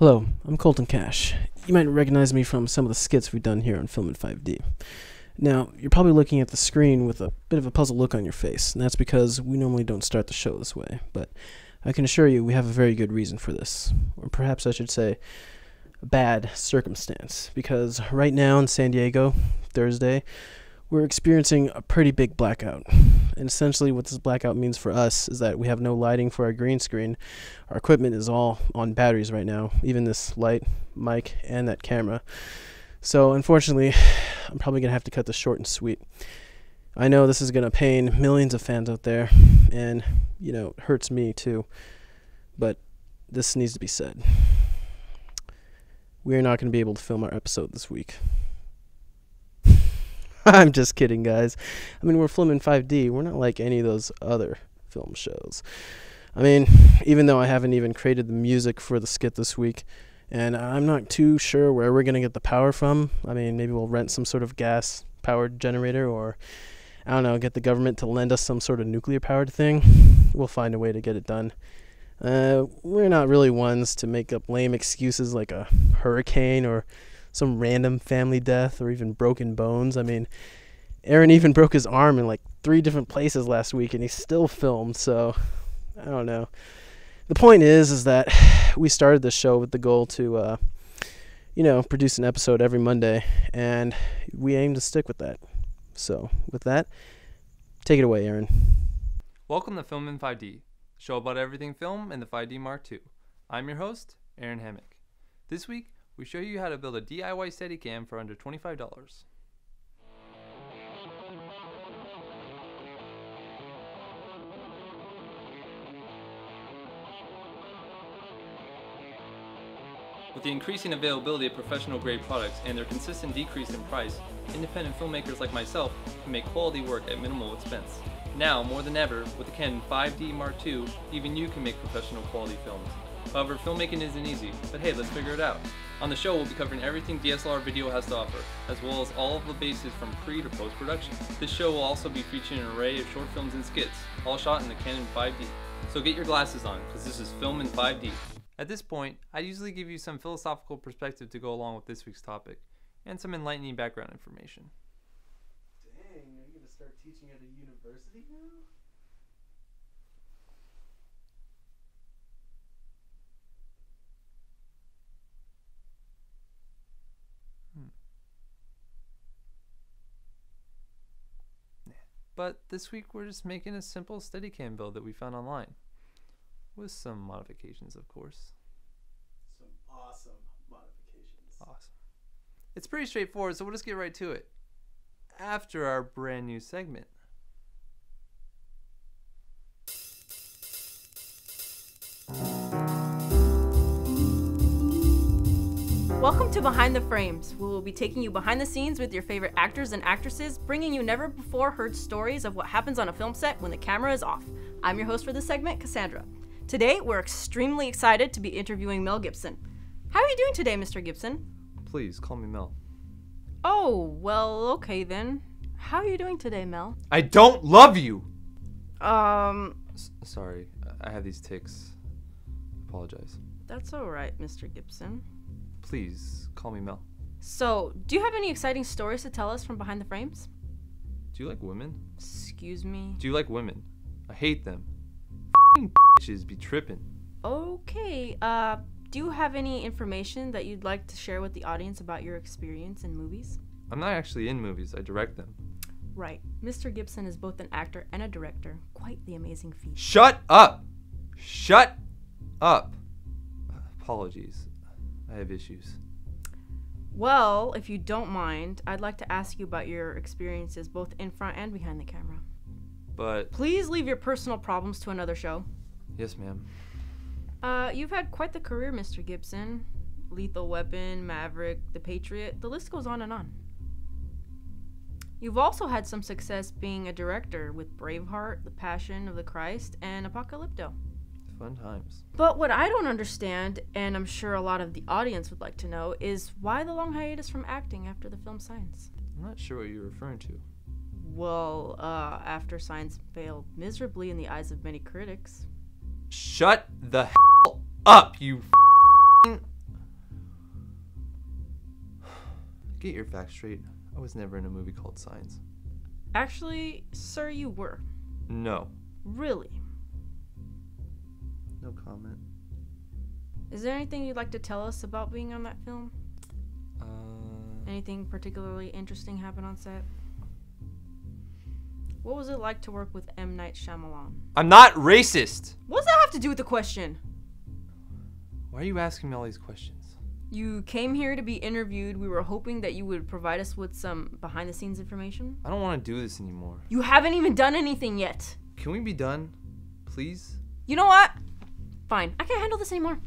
Hello, I'm Colton Cash. You might recognize me from some of the skits we've done here on FilmIn5D. Now, you're probably looking at the screen with a bit of a puzzled look on your face, and that's because we normally don't start the show this way, but I can assure you we have a very good reason for this. Or perhaps I should say, a bad circumstance, because right now in San Diego, Thursday, we're experiencing a pretty big blackout. And essentially what this blackout means for us is that we have no lighting for our green screen. Our equipment is all on batteries right now, even this light, mic, and that camera. So unfortunately, I'm probably going to have to cut this short and sweet. I know this is going to pain millions of fans out there, and, you know, it hurts me too. But this needs to be said. We are not going to be able to film our episode this week. I'm just kidding, guys. I mean, we're FilmIn5D. We're not like any of those other film shows. I mean, even though I haven't even created the music for the skit this week, and I'm not too sure where we're going to get the power from. I mean, maybe we'll rent some sort of gas-powered generator, or, I don't know, get the government to lend us some sort of nuclear-powered thing. We'll find a way to get it done. We're not really ones to make up lame excuses like a hurricane or some random family death or even broken bones. I mean, Aaron even broke his arm in like 3 different places last week, and he still filmed, so I don't know. The point is that we started this show with the goal to, you know, produce an episode every Monday, and we aim to stick with that. So, with that, take it away, Aaron. Welcome to FilmIn5D, show about everything film and the 5D Mark II. I'm your host, Aaron Hammock. This week, we show you how to build a DIY Steadycam for under $25. With the increasing availability of professional-grade products and their consistent decrease in price, independent filmmakers like myself can make quality work at minimal expense. Now, more than ever, with the Canon 5D Mark II, even you can make professional quality films. However, filmmaking isn't easy, but hey, let's figure it out. On the show, we'll be covering everything DSLR video has to offer, as well as all of the bases from pre to post-production. This show will also be featuring an array of short films and skits, all shot in the Canon 5D. So get your glasses on, because this is FilmIn5D. At this point, I usually give you some philosophical perspective to go along with this week's topic, and some enlightening background information. Dang, are you going to start teaching at a university now? But this week we're just making a simple Steadicam build that we found online. With some modifications, of course. Some awesome modifications. Awesome. It's pretty straightforward, so we'll just get right to it. After our brand new segment. Welcome to Behind the Frames. We will be taking you behind the scenes with your favorite actors and actresses, bringing you never before heard stories of what happens on a film set when the camera is off. I'm your host for this segment, Cassandra. Today, we're extremely excited to be interviewing Mel Gibson. How are you doing today, Mr. Gibson? Please, call me Mel. Oh, well, okay then. How are you doing today, Mel? I don't love you! Sorry, I have these tics. Apologize. That's alright, Mr. Gibson. Please, call me Mel. So, do you have any exciting stories to tell us from behind the frames? Do you like women? Excuse me? Do you like women? I hate them. Bitches be tripping. Okay, do you have any information that you'd like to share with the audience about your experience in movies? I'm not actually in movies, I direct them. Right. Mr. Gibson is both an actor and a director. Quite the amazing feat. Shut up! Shut up! Apologies. I have issues. Well, if you don't mind, I'd like to ask you about your experiences both in front and behind the camera. But... Please leave your personal problems to another show. Yes, ma'am. You've had quite the career, Mr. Gibson. Lethal Weapon, Maverick, The Patriot, the list goes on and on. You've also had some success being a director with Braveheart, The Passion of the Christ, and Apocalypto. Fun times. But what I don't understand, and I'm sure a lot of the audience would like to know, is why the long hiatus from acting after the film Signs? I'm not sure what you're referring to. Well, after Signs failed miserably in the eyes of many critics. Shut the hell up, you Get your facts straight. I was never in a movie called Signs. Actually, sir, you were. No. Really? No comment. Is there anything you'd like to tell us about being on that film? Anything particularly interesting happen on set? What was it like to work with M. Night Shyamalan? I'm not racist! What does that have to do with the question? Why are you asking me all these questions? You came here to be interviewed. We were hoping that you would provide us with some behind-the-scenes information. I don't want to do this anymore. You haven't even done anything yet. Can we be done? Please? You know what? Fine. I can't handle this anymore.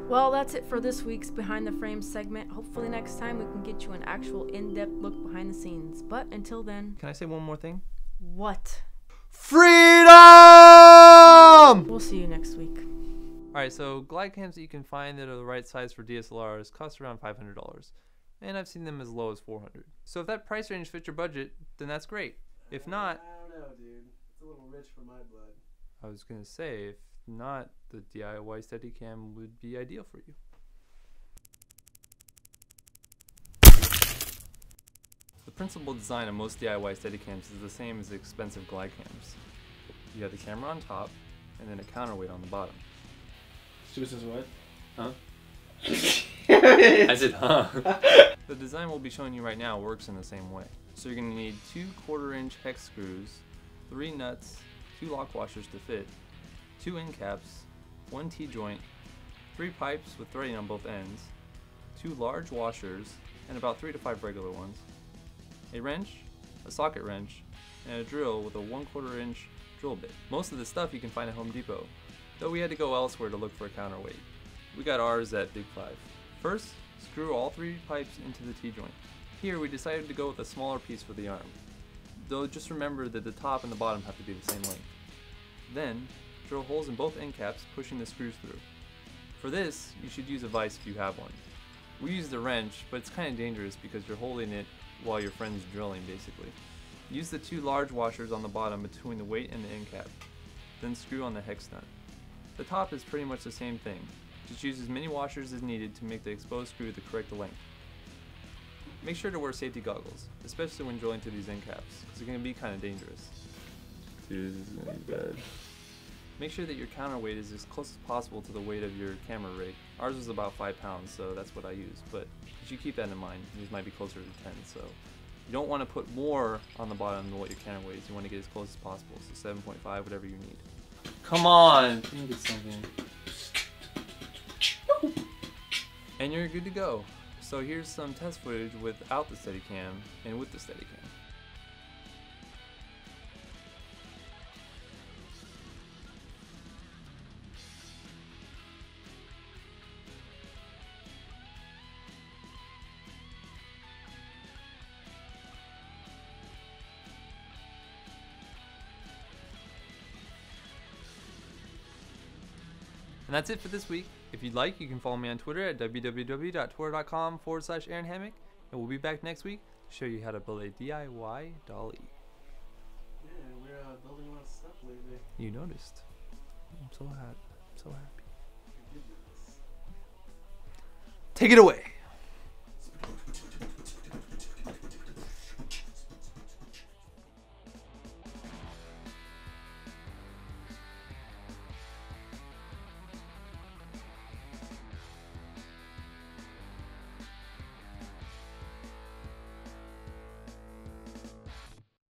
Well, that's it for this week's Behind the Frames segment. Hopefully next time we can get you an actual in-depth look behind the scenes. But until then... Can I say one more thing? What? Freedom! We'll see you next week. Alright, so glide cams that you can find that are the right size for DSLRs cost around $500. And I've seen them as low as $400. So if that price range fits your budget, then that's great. If not... I don't know, dude. It's a little rich for my blood. I was going to say, if not, the DIY Steadycam would be ideal for you. The principal design of most DIY Steadicams is the same as the expensive glide cams. You have the camera on top, and then a counterweight on the bottom. Stu says what? Huh? I said, huh? The design we'll be showing you right now works in the same way. So you're going to need 2 1/4-inch hex screws, 3 nuts, 2 lock washers to fit, 2 end caps, 1 T-joint, 3 pipes with threading on both ends, 2 large washers, and about 3 to 5 regular ones, a wrench, a socket wrench, and a drill with a 1/4-inch drill bit. Most of the stuff you can find at Home Depot, though we had to go elsewhere to look for a counterweight. We got ours at Big 5. First, screw all 3 pipes into the T-joint. Here we decided to go with a smaller piece for the arm, though just remember that the top and the bottom have to be the same length. Then, drill holes in both end caps, pushing the screws through. For this, you should use a vise if you have one. We used a wrench, but it's kind of dangerous because you're holding it while your friend's drilling, basically. Use the 2 large washers on the bottom between the weight and the end cap, then screw on the hex nut. The top is pretty much the same thing, just use as many washers as needed to make the exposed screw the correct length. Make sure to wear safety goggles, especially when drilling through these end caps, because it can be kind of dangerous. Dude, this is gonna be bad. Make sure that your counterweight is as close as possible to the weight of your camera rig. Ours was about 5 pounds, so that's what I used, but you should keep that in mind. These might be closer to 10, so you don't want to put more on the bottom than what your camera weighs. You want to get as close as possible, so 7.5, whatever you need. Come on! Can you get something? And you're good to go. So here's some test footage without the Steadicam and with the Steadicam. And that's it for this week. If you'd like, you can follow me on Twitter at www.twitter.com/AaronHammock, and we'll be back next week to show you how to build a DIY dolly. Yeah, we're building a lot of stuff lately. You noticed. I'm so happy. I'm so happy. Take it away.